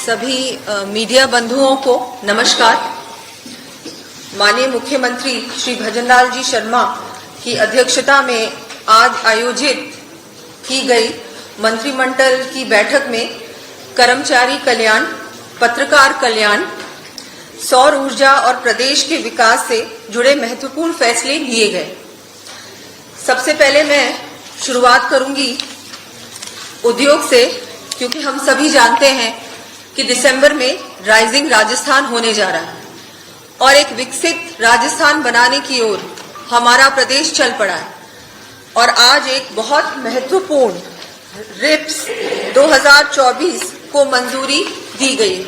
सभी मीडिया बंधुओं को नमस्कार। माननीय मुख्यमंत्री श्री भजनलाल जी शर्मा की अध्यक्षता में आज आयोजित की गई मंत्रिमंडल की बैठक में कर्मचारी कल्याण, पत्रकार कल्याण, सौर ऊर्जा और प्रदेश के विकास से जुड़े महत्वपूर्ण फैसले लिए गए। सबसे पहले मैं शुरुआत करूंगी उद्योग से, क्योंकि हम सभी जानते हैं कि दिसंबर में राइजिंग राजस्थान होने जा रहा है और एक विकसित राजस्थान बनाने की ओर हमारा प्रदेश चल पड़ा है। और आज एक बहुत महत्वपूर्ण रिप्स 2024 को मंजूरी दी गई।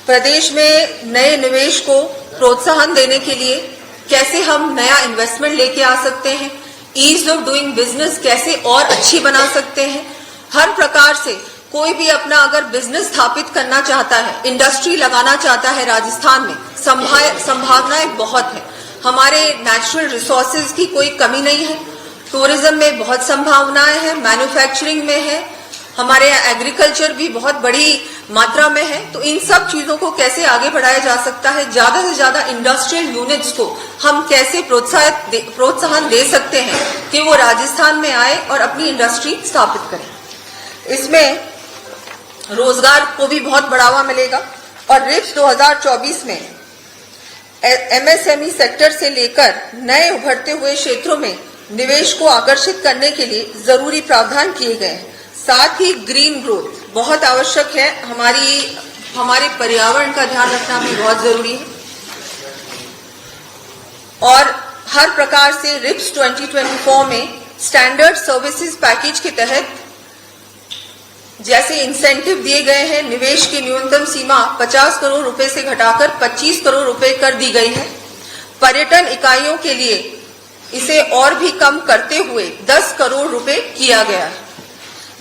प्रदेश में नए निवेश को प्रोत्साहन देने के लिए कैसे हम नया इन्वेस्टमेंट लेके आ सकते हैं, ईज ऑफ डूइंग बिजनेस कैसे और अच्छी बना सकते हैं। हर प्रकार से कोई भी अपना अगर बिजनेस स्थापित करना चाहता है, इंडस्ट्री लगाना चाहता है राजस्थान में, संभावनाएं बहुत है। हमारे नेचुरल रिसोर्सेज की कोई कमी नहीं है, टूरिज्म में बहुत संभावनाएं हैं, मैन्युफैक्चरिंग में है, हमारे यहाँ एग्रीकल्चर भी बहुत बड़ी मात्रा में है। तो इन सब चीजों को कैसे आगे बढ़ाया जा सकता है, ज्यादा से ज्यादा इंडस्ट्रियल यूनिट्स को हम कैसे प्रोत्साहन दे सकते हैं कि वो राजस्थान में आए और अपनी इंडस्ट्री स्थापित करें। इसमें रोजगार को भी बहुत बढ़ावा मिलेगा और रिप्स 2024 में एमएसएमई सेक्टर से लेकर नए उभरते हुए क्षेत्रों में निवेश को आकर्षित करने के लिए जरूरी प्रावधान किए गए हैं। साथ ही ग्रीन ग्रोथ बहुत आवश्यक है, हमारे पर्यावरण का ध्यान रखना भी बहुत जरूरी है। और हर प्रकार से रिप्स 2024 में स्टैंडर्ड सर्विसेज पैकेज के तहत जैसे इंसेंटिव दिए गए हैं, निवेश की न्यूनतम सीमा 50 करोड़ रुपए से घटाकर 25 करोड़ रुपए कर दी गई है। पर्यटन इकाइयों के लिए इसे और भी कम करते हुए 10 करोड़ रुपए किया गया है।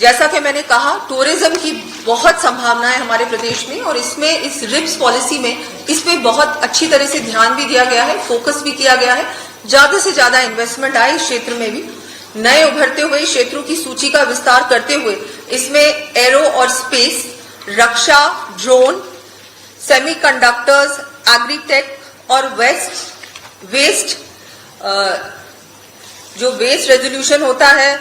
जैसा कि मैंने कहा, टूरिज्म की बहुत संभावनाएं हमारे प्रदेश में और इसमें इस रिप्स पॉलिसी में इस पे बहुत अच्छी तरह से ध्यान भी दिया गया है, फोकस भी किया गया है। ज्यादा से ज्यादा इन्वेस्टमेंट आए इस क्षेत्र में भी। नए उभरते हुए क्षेत्रों की सूची का विस्तार करते हुए इसमें एरो और स्पेस, रक्षा, ड्रोन, सेमीकंडक्टर्स, एग्रीटेक और वेस्ट जो वेस्ट रेजोल्यूशन होता है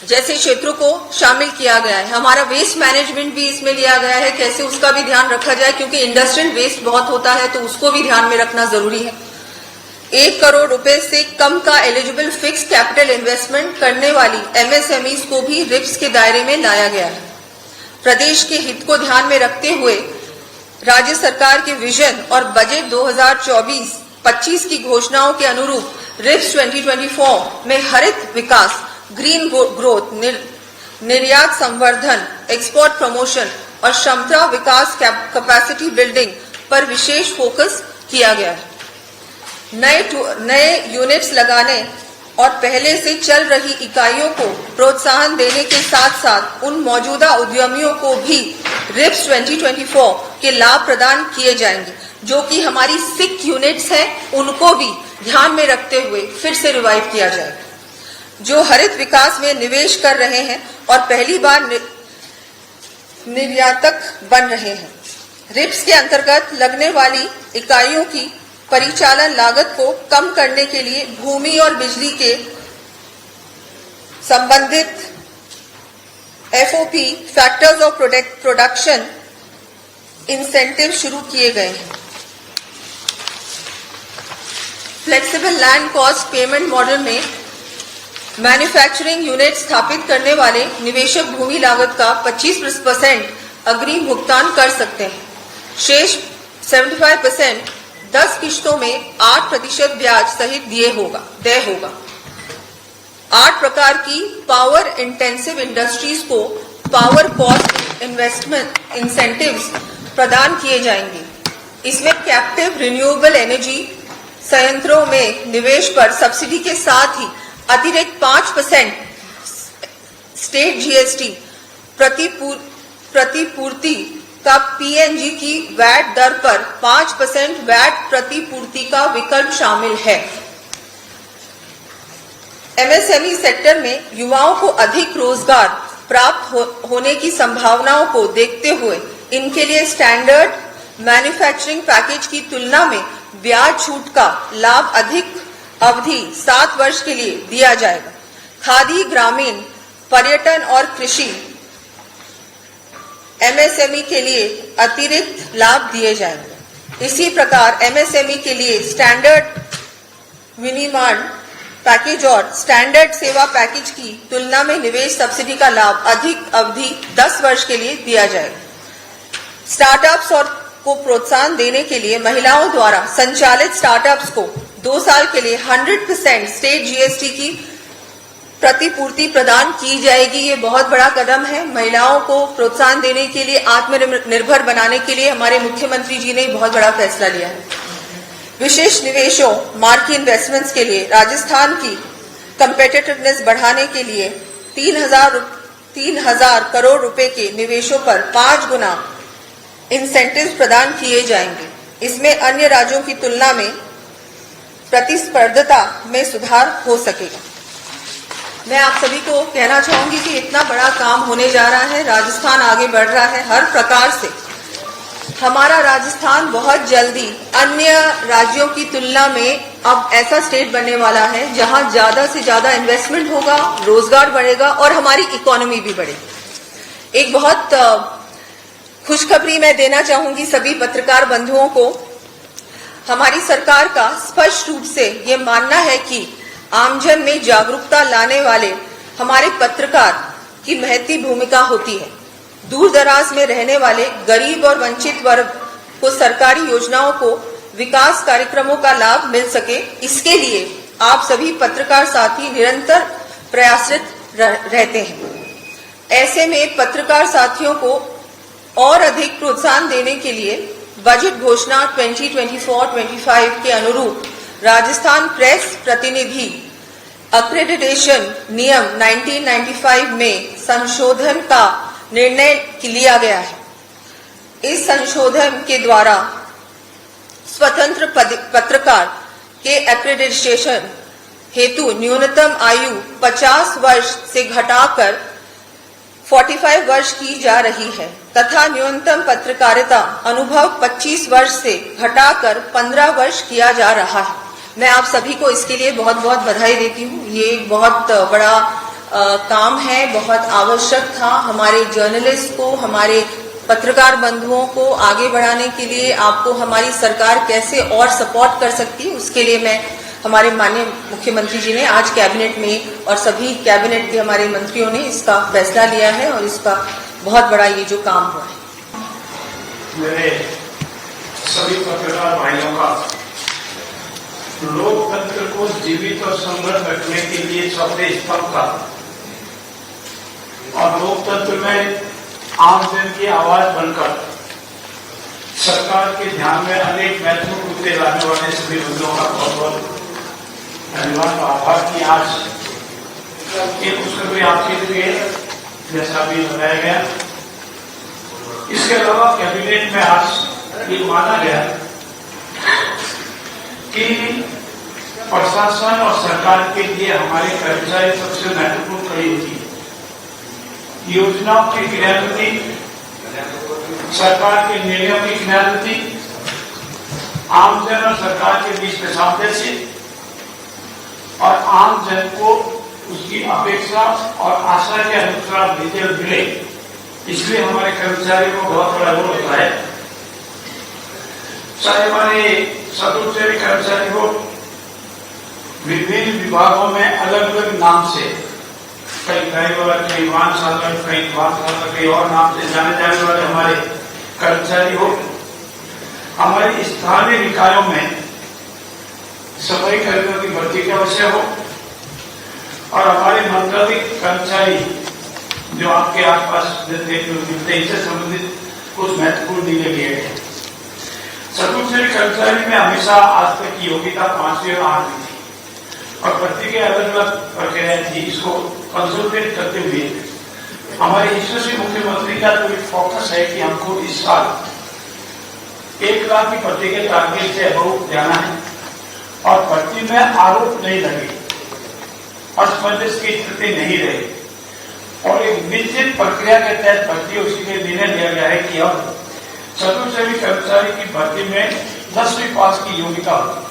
जैसे क्षेत्रों को शामिल किया गया है। हमारा वेस्ट मैनेजमेंट भी इसमें लिया गया है, कैसे उसका भी ध्यान रखा जाए, क्योंकि इंडस्ट्रियल वेस्ट बहुत होता है तो उसको भी ध्यान में रखना जरूरी है। 1 करोड़ रुपए से कम का एलिजिबल फिक्स कैपिटल इन्वेस्टमेंट करने वाली एमएसएमईज को भी रिप्स के दायरे में लाया गया है। प्रदेश के हित को ध्यान में रखते हुए राज्य सरकार के विजन और बजट 2024-25 की घोषणाओं के अनुरूप रिप्स 2024 में हरित विकास, ग्रीन ग्रोथ, निर्यात संवर्धन, एक्सपोर्ट प्रमोशन और क्षमता विकास, कैपेसिटी बिल्डिंग पर विशेष फोकस किया गया है। नए यूनिट्स लगाने और पहले से चल रही इकाइयों को प्रोत्साहन देने के साथ साथ उन मौजूदा उद्यमियों को भी रिप्स 2024 के लाभ प्रदान किए जाएंगे। जो कि हमारी 6 यूनिट्स हैं, उनको भी ध्यान में रखते हुए फिर से रिवाइव किया जाएगा, जो हरित विकास में निवेश कर रहे हैं और पहली बार निर्यातक बन रहे हैं। रिप्स के अंतर्गत लगने वाली इकाइयों की परिचालन लागत को कम करने के लिए भूमि और बिजली के संबंधित FOP, factors of production incentive शुरू किए गए हैं। Flexible land cost payment model में मैन्युफैक्चरिंग यूनिट स्थापित करने वाले निवेशक भूमि लागत का 25% अग्रिम भुगतान कर सकते हैं। शेष 75% 10 किश्तों में 8% ब्याज सहित देय होगा। 8 प्रकार की पावर इंटेंसिव इंडस्ट्रीज को पावर कॉस्ट इन्वेस्टमेंट इंसेंटिव्स प्रदान किए जाएंगे। इसमें कैप्टिव रिन्यूएबल एनर्जी संयंत्रों में निवेश पर सब्सिडी के साथ ही अतिरिक्त 5% स्टेट जीएसटी प्रतिपूर्ति का पीएनजी की वैट दर पर 5% वैट प्रतिपूर्ति का विकल्प शामिल है। एमएसएमई सेक्टर में युवाओं को अधिक रोजगार प्राप्त होने की संभावनाओं को देखते हुए इनके लिए स्टैंडर्ड मैन्युफैक्चरिंग पैकेज की तुलना में ब्याज छूट का लाभ अधिक अवधि 7 वर्ष के लिए दिया जाएगा। खादी, ग्रामीण, पर्यटन और कृषि एमएसएमई के लिए अतिरिक्त लाभ दिए जाएंगे। इसी प्रकार एमएसएमई के लिए स्टैंडर्ड विनिर्माण पैकेज और स्टैंडर्ड सेवा पैकेज की तुलना में निवेश सब्सिडी का लाभ अधिक अवधि 10 वर्ष के लिए दिया जाएगा। स्टार्टअप्स और को प्रोत्साहन देने के लिए महिलाओं द्वारा संचालित स्टार्टअप्स को 2 साल के लिए 100% स्टेट जीएसटी की प्रतिपूर्ति प्रदान की जाएगी। ये बहुत बड़ा कदम है। महिलाओं को प्रोत्साहन देने के लिए, आत्मनिर्भर बनाने के लिए हमारे मुख्यमंत्री जी ने बहुत बड़ा फैसला लिया है। विशेष निवेशों, मार्केट इन्वेस्टमेंट्स के लिए राजस्थान की कंपेटिटिवनेस बढ़ाने के लिए 3,000 करोड़ रुपए के निवेशों पर 5 गुना इंसेंटिव्स प्रदान किए जाएंगे। इसमें अन्य राज्यों की तुलना में प्रतिस्पर्धता में सुधार हो सकेगा। मैं आप सभी को कहना चाहूंगी कि इतना बड़ा काम होने जा रहा है, राजस्थान आगे बढ़ रहा है हर प्रकार से। हमारा राजस्थान बहुत जल्दी अन्य राज्यों की तुलना में अब ऐसा स्टेट बनने वाला है जहां ज्यादा से ज्यादा इन्वेस्टमेंट होगा, रोजगार बढ़ेगा और हमारी इकोनॉमी भी बढ़ेगी। एक बहुत खुशखबरी मैं देना चाहूंगी सभी पत्रकार बंधुओं को। हमारी सरकार का स्पष्ट रूप से ये मानना है कि आमजन में जागरूकता लाने वाले हमारे पत्रकार की महती भूमिका होती है। दूर दराज में रहने वाले गरीब और वंचित वर्ग को सरकारी योजनाओं को, विकास कार्यक्रमों का लाभ मिल सके, इसके लिए आप सभी पत्रकार साथी निरंतर प्रयासरत रहते हैं। ऐसे में पत्रकार साथियों को और अधिक प्रोत्साहन देने के लिए बजट घोषणा 2024-25 के अनुरूप राजस्थान प्रेस प्रतिनिधि अक्रेडिटेशन नियम 1995 में संशोधन का निर्णय लिया गया है। इस संशोधन के द्वारा स्वतंत्र पत्रकार के एक्रेडिटेशन हेतु न्यूनतम आयु 50 वर्ष से घटाकर 45 वर्ष की जा रही है तथा न्यूनतम पत्रकारिता अनुभव 25 वर्ष से घटाकर 15 वर्ष किया जा रहा है। मैं आप सभी को इसके लिए बहुत बहुत बधाई देती हूँ। ये एक बहुत बड़ा काम है, बहुत आवश्यक था। हमारे जर्नलिस्ट को, हमारे पत्रकार बंधुओं को आगे बढ़ाने के लिए आपको हमारी सरकार कैसे और सपोर्ट कर सकती है, उसके लिए मैं हमारे माननीय मुख्यमंत्री जी ने आज कैबिनेट में और सभी कैबिनेट के हमारे मंत्रियों ने इसका फैसला लिया है और इसका बहुत बड़ा ये जो काम हुआ है। मेरे सभी पत्रकार भाइयों का लोकतंत्र को जीवित और समृद्ध रखने के लिए चौथे स्तंभ का और लोकतंत्र में आमजन की आवाज बनकर सरकार के ध्यान में अनेक महत्वपूर्ण मुद्दे लाने वाले सभी बंधुओं का बहुत बहुत धन्यवाद और आभार की आज ये खुशखबरी आपके लिए जैसा भी बताया गया। इसके अलावा कैबिनेट में आज ये माना गया कि प्रशासन और सरकार के लिए हमारे कर्मचारी सबसे महत्वपूर्ण कड़ी होती है। योजनाओं की क्रियान्विति, सरकार के निर्णयों की क्रियान्विति, आमजन और सरकार के बीच में सामंजस्य और आमजन को उसकी अपेक्षा और आशा के अनुसार रिजल्ट मिले, इसलिए हमारे कर्मचारियों को बहुत बड़ा रोल होता है। चाहे हमारे सदुच्चरी कर्मचारी हो, विभिन्न विभागों में अलग अलग नाम से, कई ड्राइवर, कई वाहन चालक, कई वाहन चालक, कई और नाम से जाने जाने वाले हमारे कर्मचारी हो, हमारे स्थानीय निकायों में सफाई कर्मियों की भर्ती के अवसर हो और हमारे मंत्रालय कर्मचारी जो आपके आसपास मिलते हैं, इससे संबंधित कुछ महत्वपूर्ण निर्णय लिए गए। सदुच्चरी कर्मचारी में हमेशा आज तक की योग्यता 5वीं और 8वीं थी और भर्ती के अलग अलग प्रक्रियाएं थी। इसको कंसोलिडेट करते हुए हमारे यशस्वी मुख्यमंत्री का तो एक फोकस है कि हमको इस साल 1 लाख की भर्ती के टारगेट से अबव जाना है और भर्ती में आरोप नहीं लगे, असमंजस की स्थिति नहीं रहे। और एक निश्चित प्रक्रिया के तहत भर्ती उसी के निर्णय लिया गया है कि अब चतुर्सेवी कर्मचारी की भर्ती में 10वीं पास की योग्यता होगी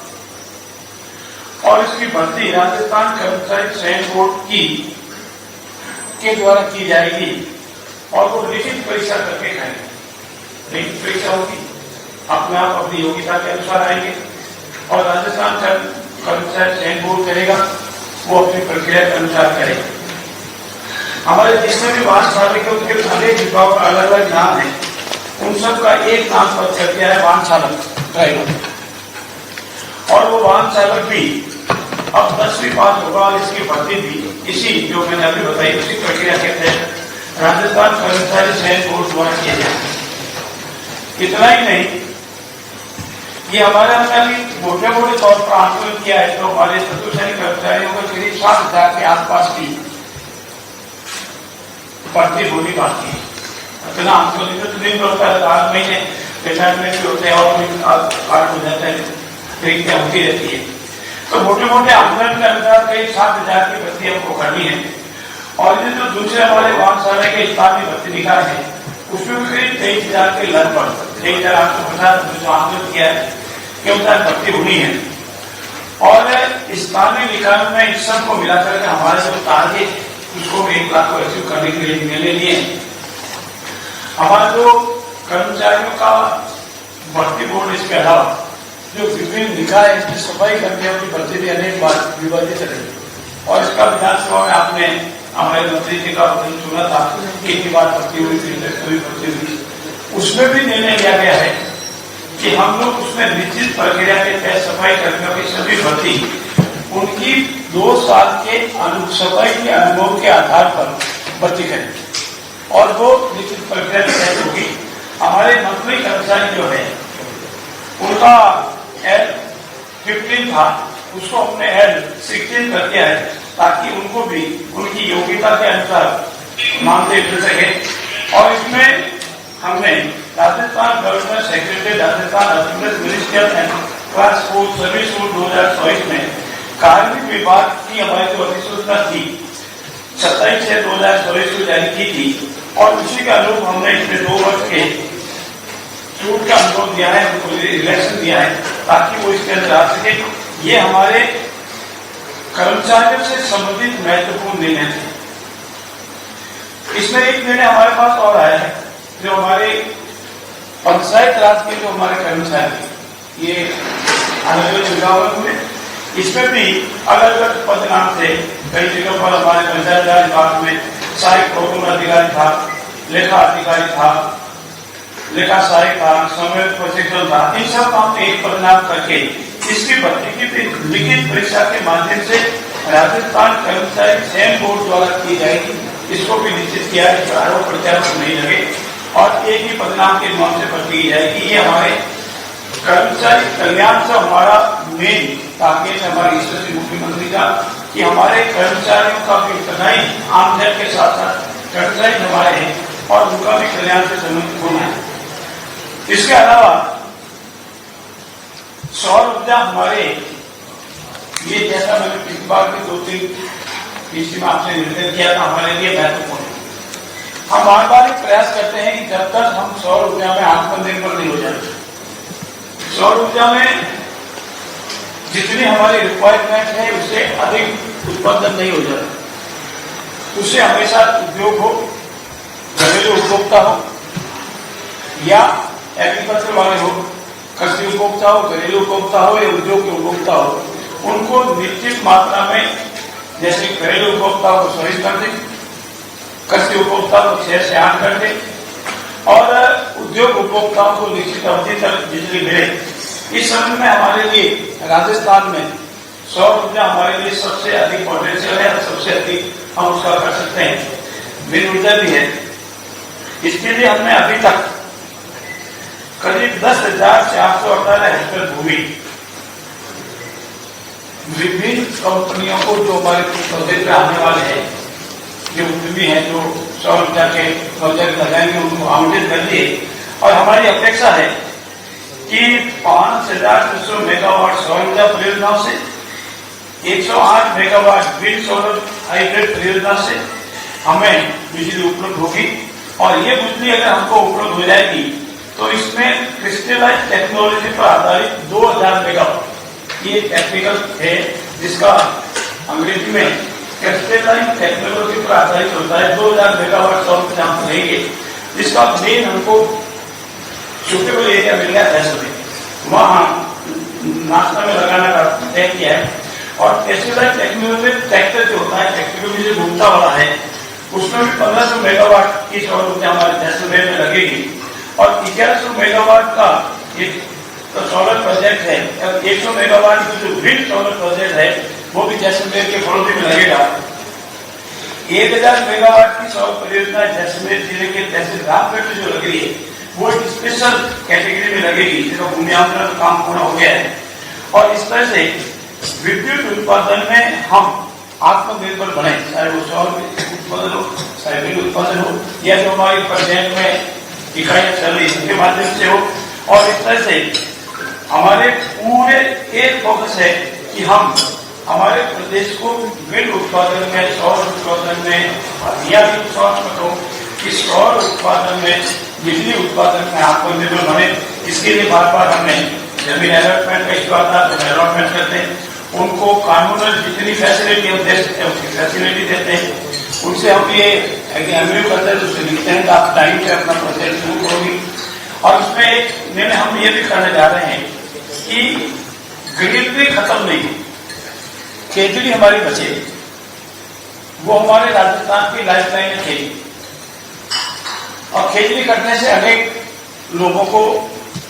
और इसकी भर्ती राजस्थान कर्मचारी चयन बोर्ड के द्वारा की जाएगी और वो लिखित परीक्षा करके खाएंगे। लिखित परीक्षा होगी, अपने आप अपनी योग्यता के अनुसार आएंगे और राजस्थान कर्मचारी चयन बोर्ड करेगा, वो अपनी प्रक्रिया के अनुसार करेगा। हमारे जिसमें भी वाहन चालक है उनके अनेक विभाग का अलग अलग नाम है, उन सब का एक नाम पर कर दिया है वाहन चालक ड्राइवर, और वो वाहन चालक भी अब 10वीं पास होगा और इसकी भर्ती भी इसी जो मैंने अभी बताई उसी प्रक्रिया के तहत राजस्थान कर्मचारी चयन बोर्ड द्वारा किया जाए। इतना ही नहीं, ये हमारे हमने मोटे मोटे तौर पर आंदोलन किया है तो हमारे चतुर्सेवी कर्मचारियों को करीब 7,000 के आसपास की भर्ती होनी बाकी है। इतना आंदोलन तो दिन होता है, 8 महीने रिटायरमेंट भी होते हैं और कार्ड हो जाता है, परीक्षा होती रहती है। तो मोटे मोटे आंदोलन के अनुसार करीब 7,000 की भर्ती हमको करनी है और ये जो दूसरे हमारे वाहन चालक के स्थानीय भर्ती निकाय है उसमें भी करीब 23,000 के लगभग 23,850 जो आंदोलन किया है के अनुसार भर्ती होनी है। और स्थानीय निकायों में इस सब को मिलाकर हमारे जो टारगेट उसको 1 लाख को अचीव करने के लिए निर्णय लिए। हमारे जो कर्मचारियों का भर्ती बोर्ड इसके अलावा जो विभिन्न निकाय इसकी सफाई कर्मियों की भर्ती भी अनेक बार विभाजित रही और इसका विधानसभा में आपने हमारे मंत्री जी का सुना था, कितनी बार भर्ती हुई थी, भर्ती हुई, उसमें भी निर्णय लिया गया है कि हम लोग उसमें निश्चित प्रक्रिया के तहत सफाई कर्मियों की सभी भर्ती उनकी 2 साल के सफाई के अनुभव के आधार पर भर्ती करें और वो निश्चित प्रक्रिया के तहत होगी। हमारे मंत्री कर्मचारी जो है उनका L15 था, उसको हमने L16 कर दिया है ताकि उनको भी उनकी योग्यता के अनुसार मानदेय मिल सके। और इसमें हमने Rajasthan government secretary Rajasthan ministerial and class 4 service rule 2024 में कार्मिक विभाग की हमारी जो अधिसूचना थी 27/6/2024 को जारी की थी और उसी के अनुरूप हमने इसमें 2 वर्ष के छूट का अनुभव दिया है, उनको रिलैक्सेशन दिया है ताकि वो इसके अंदर आ सके। ये हमारे कर्मचारियों से संबंधित महत्वपूर्ण निर्णय है। इसमें एक निर्णय हमारे पास और आया है जो हमारे पंचायत राज के जो हमारे कर्मचारी ये अलग अलग विभागों में, इसमें भी अलग अलग पद नाम थे। कई जगह पर हमारे पंचायत राज विभाग में सहायक प्रोग्राम अधिकारी था, लेखा अधिकारी था, लेखा सहायक था, समय प्रशिक्षण था, इन सब काम एक परिणाम करके इसकी भर्ती की लिखित परीक्षा के माध्यम से राजस्थान कर्मचारी चयन बोर्ड द्वारा की जाएगी। इसको भी निश्चित किया है, आरोप प्रत्यारोप नहीं लगे और एक ही परिणाम के माध्यम से भर्ती की जाएगी। ये हमारे कर्मचारी कल्याण से हमारा मेन टारगेट है हमारे यशस्वी मुख्यमंत्री का कि हमारे कर्मचारियों का भी उतना ही आमदनी के साथ साथ कर्मचारी हमारे हैं और उनका भी कल्याण से संबंधित होना है। इसके अलावा सौर ऊर्जा हमारे ये जैसा मैंने पिछली बार भी 2-3 में आपसे निर्णय किया था हमारे लिए महत्वपूर्ण है। हम बार बार प्रयास करते हैं कि जब तक हम सौर ऊर्जा में आत्मनिर्भर नहीं हो जाते, सौर ऊर्जा में जितनी हमारी रिक्वायरमेंट है उससे अधिक उत्पादन नहीं हो जाता। उससे हमेशा उद्योग हो, घरेलू उपभोक्ता हो या एग्रीकल्चर वाले हो, कृषि उपभोक्ता हो, घरेलू उपभोक्ता हो या उद्योग के उपभोक्ता हो, उनको निश्चित मात्रा में जैसे घरेलू उपभोक्ता को 24 कर दे, कृषि उपभोक्ता को 6 से 8 कर दे और उद्योग उपभोक्ताओं को निश्चित अवधि तक बिजली मिले। इस समय में हमारे लिए राजस्थान में सौर ऊर्जा हमारे लिए सबसे अधिक पोटेंशियल है, सबसे अधिक हम उसका कर सकते हैं। विंड ऊर्जा भी है। इसके लिए हमने अभी तक करीब 10,418 हेक्टेयर भूमि विभिन्न कंपनियों को जो हमारे प्रोजेक्ट में आने वाले हैं, जो उद्यमी है जो सौर ऊर्जा के प्रोजेक्ट लगाएंगे उनको आवंटित कर दिए और हमारी अपेक्षा है कि 5,600 मेगावाट सौर ऊर्जा परियोजनाओं से 108 मेगावाट विंड सोलर हाइब्रिड परियोजना से हमें बिजली उपलब्ध होगी। और ये बिजली अगर हमको उपलब्ध हो जाएगी तो इसमें क्रिस्टलाइज टेक्नोलॉजी पर आधारित 2000 मेगावाट, ये टेक्निकल है जिसका अंग्रेजी में क्रिस्टलाइज टेक्नोलॉजी पर आधारित होता है। 2000 मेगावाट सौर ऊर्जा हम लेंगे, जिसका मेन हमको सुटेबल एरिया मिल गया है, वहां नाश्ता में लगाने का तय किया है। और क्रिस्टलाइज टेक्नोलॉजी ट्रैक्टर जो होता है, ट्रैक्टर जो घूमता वाला है, उसमें भी 1500 मेगावाट की सौर ऊर्जा हमारे जैसलमेर में लगेगी। और 1100 मेगावाट का एक तो सोलर प्रोजेक्ट है, 100 मेगावाट की जो विंड सोलर प्रोजेक्ट है वो भी जैसलमेर के फड़ोती में लगेगा। 1000 मेगावाट की सौर परियोजना जैसलमेर जिले के तहसील रामगढ़ में जो लग रही है वो एक स्पेशल कैटेगरी में लगेगी, जिसका भूमियांकन का काम पूरा हो गया है। और इस तरह से विद्युत उत्पादन में हम आत्मनिर्भर बने, चाहे वो सौर उत्पादन हो, चाहे विद्युत उत्पादन हो, या जो हमारी प्रोजेक्ट में इकाइयां चल रही इसके माध्यम से हो। और इस तरह से हमारे पूरे एक फोकस है कि हम हमारे प्रदेश को विद्युत उत्पादन में, सौर उत्पादन में, या भी स्वास्थ्य हो कि सौर उत्पादन में, बिजली उत्पादन में आत्मनिर्भर बने। इसके लिए बार बार हमने जमीन अलॉटमेंट का इश्यू आता है तो अलॉटमेंट करते हैं, उनको कानूनन जितनी फैसिलिटी हम दे सकते हैं उसकी फैसिलिटी देते हैं। उनसे हम ये एग्जामिन करते हैं, उससे लिखते हैं कि आप टाइम से अपना प्रोजेक्ट शुरू करोगी। और उसमें एक निर्णय हम ये भी करने जा रहे हैं कि गरीबी खत्म नहीं, खेजड़ी हमारी बचे, वो हमारे राजस्थान की लाइफ लाइन है खेजड़ी। और खेजड़ी करने से अनेक लोगों को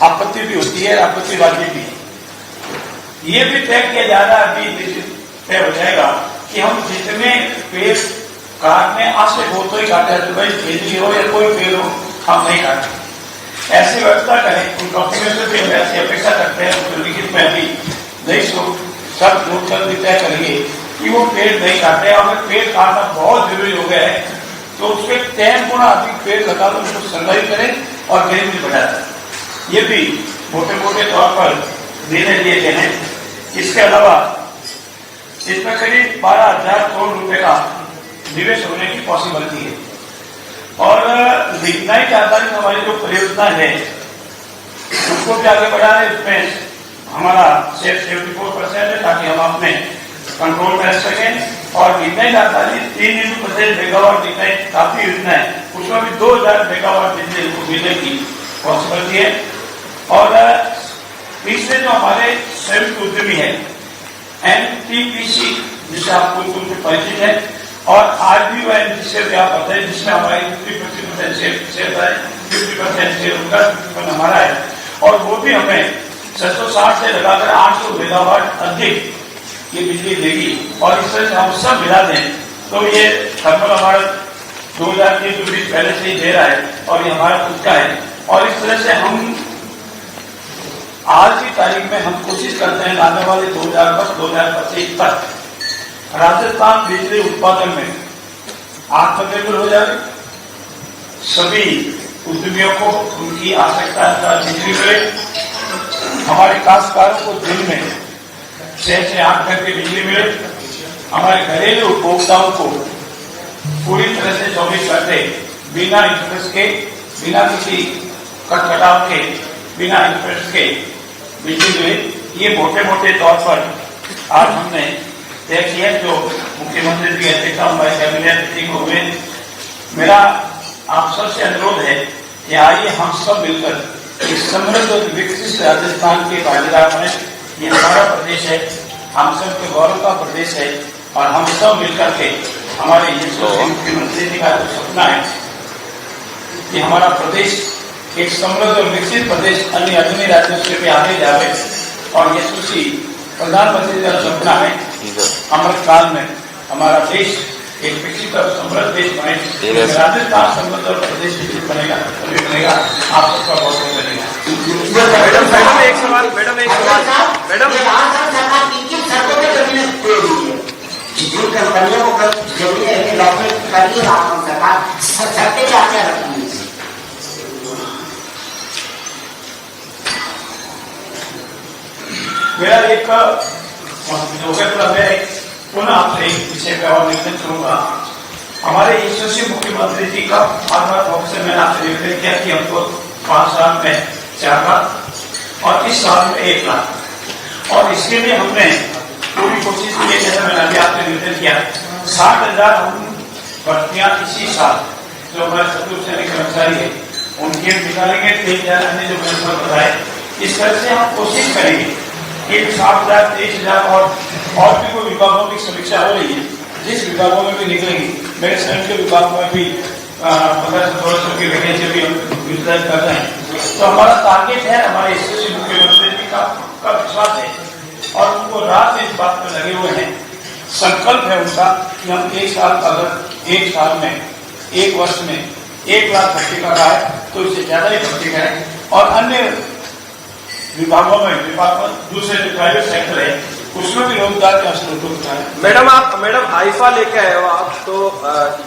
आपत्ति भी होती है, आपत्तिवादी भी है। ये भी तय किया जा रहा है, अभी तय हो जाएगा कि हम जितने पेड़ काटने आवश्यक हो तो ही काटे, तो भाई खेजड़ी हो या कोई पेड़ हो हम नहीं काटे, ऐसी व्यवस्था करें। उन डॉक्यूमेंट से भी हम ऐसी अपेक्षा करते हैं, उसको लिखित में भी नहीं सब लोग जल्दी तय करेंगे कि वो पेड़ नहीं काटे। अगर पेड़ काटना बहुत जरूरी हो गया है तो उसके 10 गुना अधिक पेड़ लगा दो, उसको संग्रहित करें और गरीबी बढ़ाए। ये भी मोटे मोटे तौर पर निर्णय लिए गए हैं। इसके अलावा इसमें करीब 12,000 करोड़ रुपए का निवेश होने की पॉसिबिलिटी है। और लिग्नाइट आधारित हमारी जो परियोजना है उसको भी आगे बढ़ा है। इसमें हमारा शेयर 74% है ताकि हम अपने कंट्रोल में रह सकें। और लिग्नाइट आधारित 3x मेगावाट लिग्नाइट काफी योजना है, उसमें भी 2000 मेगावाट बिजली को मिलने की पॉसिबिलिटी है। और तीसरे जो हमारे संयुक्त उद्यमी है NTPC, जिससे आपको परिचित है, और RBONG से भी आप बताए, जिसमें हमारी 50% शेयर है, 50% शेयर उनका, 50% हमारा है। और वो भी हमें 660 से लगाकर 800 मेगावाट अधिक ये बिजली देगी। और इस तरह से हम सब मिला दें तो ये थर्मल हमारा 2023 पहले से ही दे रहा है और ये हमारा खुद का है। और इस तरह से हम आज की तारीख में हम कोशिश करते हैं आने वाले 2025 तक राजस्थान बिजली उत्पादन में आत्मनिर्भर हो जाए, सभी उद्यमियों को उनकी आवश्यकता अनुसार बिजली मिले, हमारे काश्तकारों को दिन में 6 से 8 घंटे बिजली मिले, हमारे घरेलू उपभोक्ताओं को पूरी तरह से 24 घंटे बिना इंटरेस्ट के, बिना किसी कटकटाव के, बिना इंटरेस्ट के बिजली मिले। ये मोटे मोटे तौर पर आज हमने तय किया, जो मुख्यमंत्री की अध्यक्षता हमारे कैबिनेट मीटिंग हुए। मेरा आप सबसे अनुरोध है कि आइए हम सब मिलकर इस समृद्ध और विकसित राजस्थान के भागीदार बने। ये हमारा प्रदेश है, हम सब के गौरव का प्रदेश है, और हम सब मिलकर के हमारे मुख्यमंत्री जी का जो सपना है कि हमारा प्रदेश एक समृद्ध और विकसित प्रदेश अन्य आधुनिक राज्यों से भी आगे जाए। और यशस्वी प्रधानमंत्री का सपना है अमृत काल में हमारा देश एक विकसित और समृद्ध देश बने, राजस्थान समृद्ध और प्रदेश विकसित बनेगा, तभी बनेगा। आप सबका बहुत बहुत धन्यवाद। मैडम एक सवाल, मैडम जिन कंपनियों को जमीन अलॉटमेंट करिए आप सरकार सकते क्या रखेंगे? मेरा एक पुनः आपसे एक विषय का और निवेदन करूंगा हमारे यशस्वी मुख्यमंत्री जी का बार फोकस से मैंने आपसे निवेदन किया कि हमको 5 साल में 4 लाख और इस साल में 1 लाख, और इसके लिए हमने पूरी कोशिश की है। जैसा मैंने अभी आपसे निवेदन किया 60,000 हम भर्तियां इसी साल जो हमारे चतुर्थ सैनिक कर्मचारी है उनके निकालेंगे, 3,000 अन्य जो मैंने बताए। इस तरह से हम कोशिश करेंगे कि 60,000, 23,000 और भी कोई विभागों की समीक्षा हो रही है, जिस विभागों में भी निकलेंगी। मेरे स्वयं के विभाग में भी 1500-1600 की वैकेंसी भी हम वितरण कर रहे हैं। तो हमारा टारगेट है, हमारे यशस्वी मुख्यमंत्री जी का विश्वास है और उनको रात इस बात में लगे हुए हैं। संकल्प है उनका कि हम एक साल में 1 वर्ष में 1 लाख भर्ती कर रहा है तो इससे ज्यादा ही भर्ती करें और अन्य विभागों में दूसरे जो प्राइवेट सेक्टर है उसमें भी रोजगार के अवसर उपलब्ध है। मैडम आईफा लेके आए हो आप, तो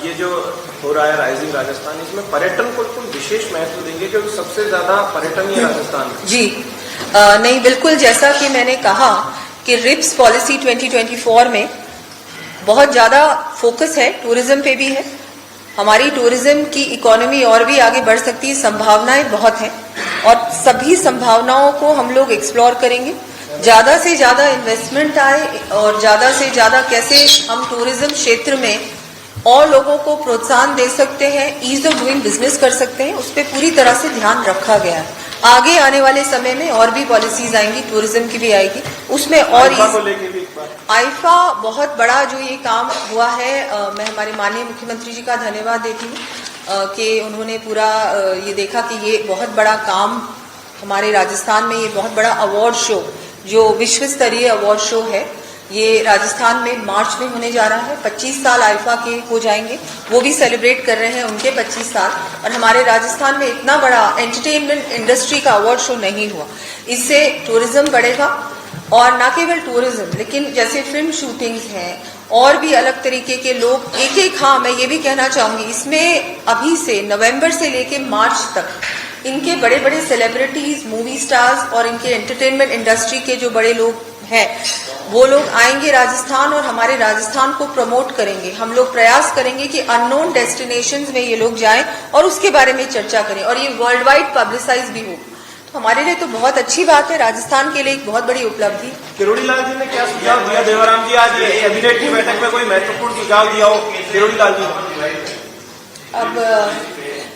ये जो हो रहा है राइजिंग राजस्थान, इसमें पर्यटन को तुम विशेष महत्व देंगे क्योंकि सबसे ज्यादा पर्यटन ही राजस्थान में। जी नहीं, बिल्कुल जैसा कि मैंने कहा कि रिप्स पॉलिसी 2024 में बहुत ज्यादा फोकस है, टूरिज्म पे भी है। हमारी टूरिज्म की इकोनॉमी और भी आगे बढ़ सकती है, संभावनाएं बहुत हैं और सभी संभावनाओं को हम लोग एक्सप्लोर करेंगे। ज्यादा से ज्यादा इन्वेस्टमेंट आए और ज्यादा से ज्यादा कैसे हम टूरिज्म क्षेत्र में और लोगों को प्रोत्साहन दे सकते हैं, ईज ऑफ डूइंग बिजनेस कर सकते हैं, उस पर पूरी तरह से ध्यान रखा गया है। आगे आने वाले समय में और भी पॉलिसीज आएंगी, टूरिज्म की भी आएगी, उसमें और आईफा बहुत बड़ा जो ये काम हुआ है। मैं हमारे माननीय मुख्यमंत्री जी का धन्यवाद देती हूँ कि उन्होंने पूरा ये देखा कि ये बहुत बड़ा काम हमारे राजस्थान में, ये बहुत बड़ा अवार्ड शो जो विश्व स्तरीय अवार्ड शो है, ये राजस्थान में मार्च में होने जा रहा है। 25 साल आईफा के हो जाएंगे, वो भी सेलिब्रेट कर रहे हैं उनके 25 साल। और हमारे राजस्थान में इतना बड़ा एंटरटेनमेंट इंडस्ट्री का अवार्ड शो नहीं हुआ। इससे टूरिज्म बढ़ेगा और न केवल टूरिज्म, लेकिन जैसे फिल्म शूटिंग्स हैं और भी अलग तरीके के लोग एक हाँ मैं ये भी कहना चाहूंगी, इसमें अभी से नवंबर से लेके मार्च तक इनके बड़े बड़े सेलिब्रिटीज, मूवी स्टार्स और इनके एंटरटेनमेंट इंडस्ट्री के जो बड़े लोग हैं वो लोग आएंगे राजस्थान और हमारे राजस्थान को प्रमोट करेंगे। हम लोग प्रयास करेंगे कि अननोन डेस्टिनेशंस में ये लोग जाएं और उसके बारे में चर्चा करें और ये वर्ल्ड वाइड पब्लिसाइज भी हो। तो हमारे लिए तो बहुत अच्छी बात है, राजस्थान के लिए एक बहुत बड़ी उपलब्धि। किरोड़ी लाल जी ने क्या सुझाव दिया? देवाराम जी आज कैबिनेट की बैठक में कोई महत्वपूर्ण सुझाव दिया हो किरोड़ी लाल जी ने? अब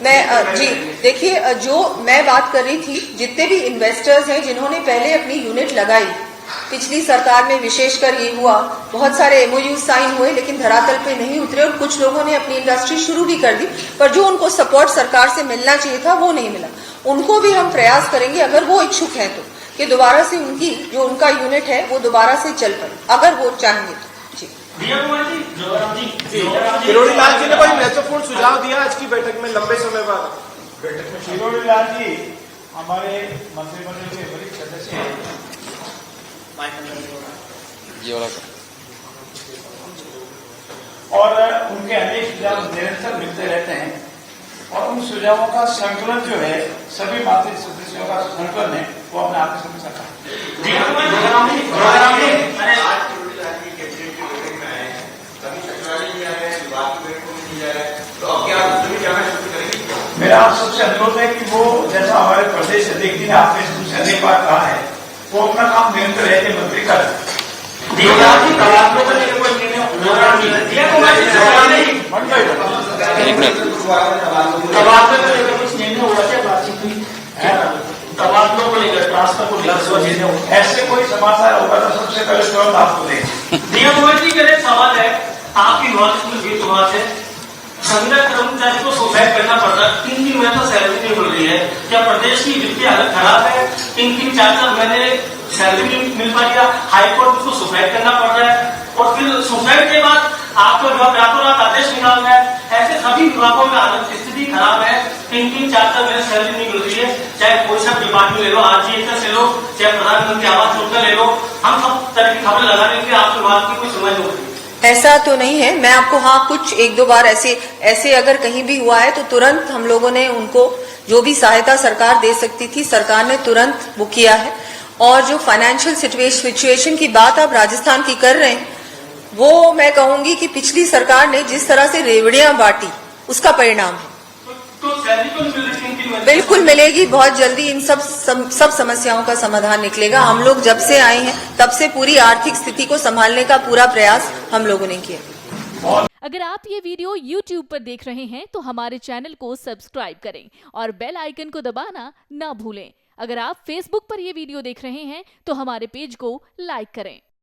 मैं जी देखिए, जो मैं बात कर रही थी, जितने भी इन्वेस्टर्स हैं जिन्होंने पहले अपनी यूनिट लगाई, पिछली सरकार में विशेषकर ये हुआ, बहुत सारे एमओयू साइन हुए लेकिन धरातल पे नहीं उतरे और कुछ लोगों ने अपनी इंडस्ट्री शुरू भी कर दी, पर जो उनको सपोर्ट सरकार से मिलना चाहिए था वो नहीं मिला। उनको भी हम प्रयास करेंगे, अगर वो इच्छुक हैं तो, कि दोबारा से उनकी जो उनका यूनिट है वो दोबारा से चल पड़े, अगर वो चाहेंगे तो। किरोड़ी लाल जी ने कोई महत्वपूर्ण सुझाव दिया आज की बैठक में, लंबे समय बाद बैठक में? किरोड़ी लाल जी हमारे मंत्रिमंडल के वरिष्ठ सदस्य हैं और उनके अनेक सुझाव निरंतर मिलते रहते हैं और उन सुझावों का संकलन जो है, सभी मंत्री सदस्यों का संकलन है, वो हमने आपके समझ सकता मेरा आप सबसे अनुरोध है कि वो, जैसा हमारे प्रदेश अध्यक्ष जी ने आपने सबसे अनेक बार कहा है, वो अपना काम निरंतर रहते मंत्री कर तबादलों को लेकर, ट्रांसफर को लेकर ऐसे कोई समाचार होगा तो सबसे पहले तुरंत आपको दें। जी का एक सवाल है, आपकी विभाग में वित्त विभाग है, संविदा कर्मचारी को सुसाइड करना पड़ता है, 3 दिन में तो सैलरी नहीं मिल रही है। क्या प्रदेश की वित्तीय हालत खराब है? 3-3, 4-4 महीने सैलरी नहीं मिल पा रही है, हाईकोर्ट उसको सुसाइड करना पड़ रहा है और फिर सुसाइड के बाद आपका विभाग रातों रात आदेश निकाल रहा है। ऐसे सभी विभागों में हालत स्थिति खराब है, 3-3, 4-4 महीने सैलरी नहीं मिल रही है। चाहे कोई सा डिपार्टमेंट ले लो, आरजीएचएस ले लो, चाहे प्रधानमंत्री आवास योजना ले लो, हम सब तरह की खबर लगाने के लिए आपके विभाग की कोई समझ हो रही है? ऐसा तो नहीं है। मैं आपको कुछ 1-2 बार ऐसे अगर कहीं भी हुआ है तो तुरंत हम लोगों ने उनको जो भी सहायता सरकार दे सकती थी, सरकार ने तुरंत वो किया है। और जो फाइनेंशियल सिचुएशन की बात आप राजस्थान की कर रहे हैं, वो मैं कहूंगी कि पिछली सरकार ने जिस तरह से रेवड़ियां बांटी उसका परिणाम है। तो सैलरी को मिल रही 3 महीने बिल्कुल मिलेगी, बहुत जल्दी इन सब समस्याओं का समाधान निकलेगा। हम लोग जब से आए हैं तब से पूरी आर्थिक स्थिति को संभालने का पूरा प्रयास हम लोगों ने किया। अगर आप ये वीडियो YouTube पर देख रहे हैं तो हमारे चैनल को सब्सक्राइब करें और बेल आइकन को दबाना ना भूलें। अगर आप Facebook पर ये वीडियो देख रहे हैं तो हमारे पेज को लाइक करें।